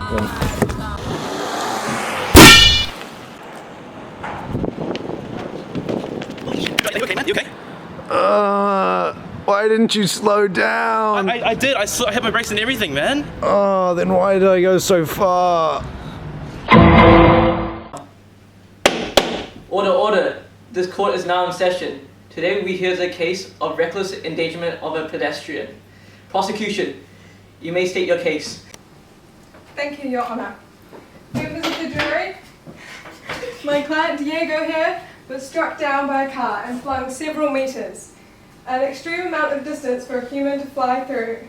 You okay, man? You okay? Why didn't you slow down? I did. I had my brakes and everything, man. Oh, then why did I go so far? Order, order. This court is now in session. Today we hear the case of reckless endangerment of a pedestrian. Prosecution, you may state your case. Thank you, Your Honour. Members of the jury, my client Diego here was struck down by a car and flung several metres, an extreme amount of distance for a human to fly through.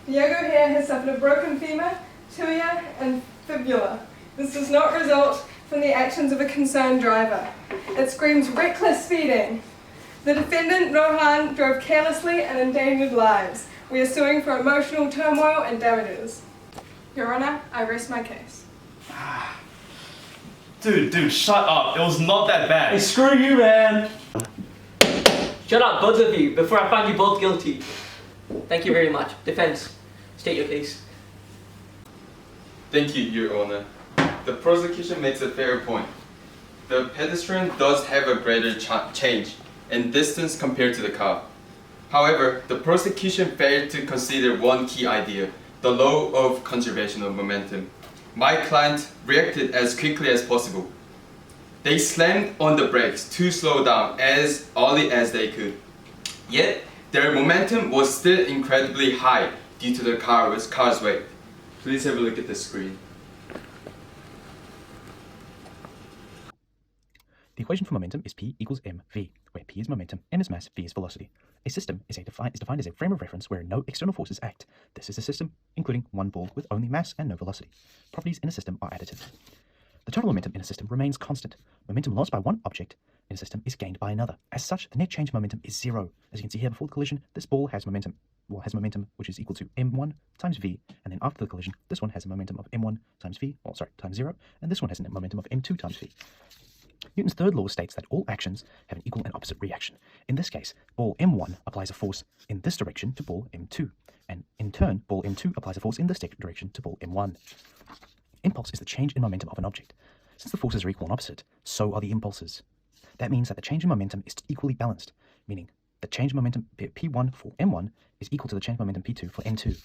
Diego here has suffered a broken femur, tibia and fibula. This does not result from the actions of a concerned driver. It screams reckless speeding. The defendant, Rohan, drove carelessly and endangered lives. We are suing for emotional turmoil and damages. Your Honour, I rest my case. Dude, shut up. It was not that bad. Hey, screw you, man! Shut up, both of you, before I find you both guilty. Thank you very much. Defense, state your case. Thank you, Your Honor. The prosecution makes a fair point. The pedestrian does have a greater change in distance compared to the car. However, the prosecution failed to consider one key idea, the law of conservation of momentum. My client reacted as quickly as possible. They slammed on the brakes to slow down as early as they could. Yet, their momentum was still incredibly high due to the car's weight. Please have a look at the screen. The equation for momentum is P equals mv, where P is momentum, m is mass, v is velocity. A system is defined as a frame of reference where no external forces act. This is a system, including one ball with only mass and no velocity. Properties in a system are additive. The total momentum in a system remains constant. Momentum lost by one object in a system is gained by another. As such, the net change momentum is zero. As you can see here, before the collision, this ball has momentum which is equal to m1 times v, and then after the collision, this one has a momentum of m1 times v, times 0, and this one has a momentum of m2 times v. Newton's third law states that all actions have an equal and opposite reaction. In this case, ball m1 applies a force in this direction to ball m2, and in turn, ball m2 applies a force in this direction to ball m1. Impulse is the change in momentum of an object. Since the forces are equal and opposite, so are the impulses. That means that the change in momentum is equally balanced, meaning the change in momentum p1 for m1 is equal to the change in momentum p2 for m2.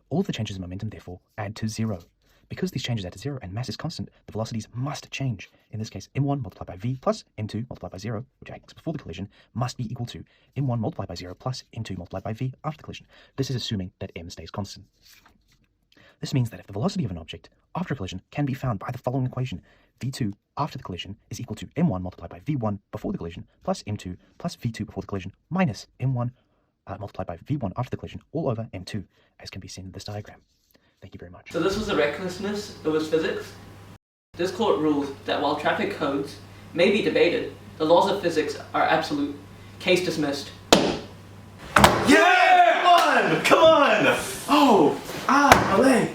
All of the changes in momentum, therefore, add to 0. Because these changes add to 0 and mass is constant, the velocities must change. In this case, m1 multiplied by v plus m2 multiplied by 0, which acts before the collision, must be equal to m1 multiplied by 0 plus m2 multiplied by v after the collision. This is assuming that m stays constant. This means that if the velocity of an object after a collision can be found by the following equation, v2 after the collision is equal to m1 multiplied by v1 before the collision plus m2 plus v2 before the collision minus m1 multiplied by v1 after the collision all over m2, as can be seen in this diagram. Thank you very much. So this was a recklessness, it was physics. This court rules that while traffic codes may be debated, the laws of physics are absolute. Case dismissed. Yeah! Come on! Oh! Ah, my leg!